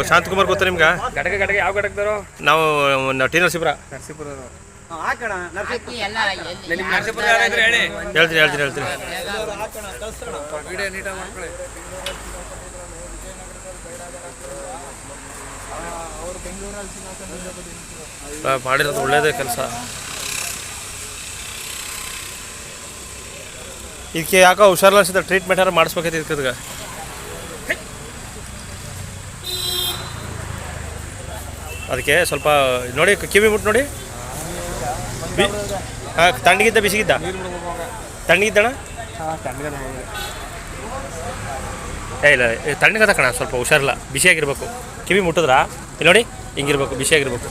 ಶಾಂತಕುಮಾರ್ ಗೊತ್ತಾ ನಿಮ್ಗೆ? ಗಡಗೆ ಯಾವ ಗಡಗದವರು? ನಾವು ಟಿ ನರಸೀಪುರ. ಹೇಳ್ತೀನಿ. ಮಾಡಿರೋದು ಒಳ್ಳೇದೇ ಕೆಲಸ. ಇದಕ್ಕೆ ಯಾಕೋ ಹುಷಾರಿಲ್ಲ ಅನ್ಸುತ್ತೆ, ಟ್ರೀಟ್ಮೆಂಟ್ ಯಾರು ಮಾಡಿಸ್ಬೇಕೈತೆ ಇದಕ್ಕೆ. ಅದಕ್ಕೆ ಸ್ವಲ್ಪ ನೋಡಿ, ಕಿವಿ ಮುಟ್ಟು ನೋಡಿ. ಹಾಂ, ತಣ್ಣಗಿದ್ದ ಬಿಸಿಗಿದ್ದ? ತಣ್ಣಗಿದ್ದಣ? ಇಲ್ಲ ತಣ್ಣಗದ ಕಣ, ಸ್ವಲ್ಪ ಹುಷಾರಿಲ್ಲ, ಬಿಸಿಯಾಗಿರ್ಬೇಕು. ಕಿವಿ ಮುಟ್ಟಿದ್ರಾ ಇಲ್ಲಿ ನೋಡಿ, ಹಿಂಗಿರ್ಬೇಕು, ಬಿಸಿಯಾಗಿರ್ಬೇಕು.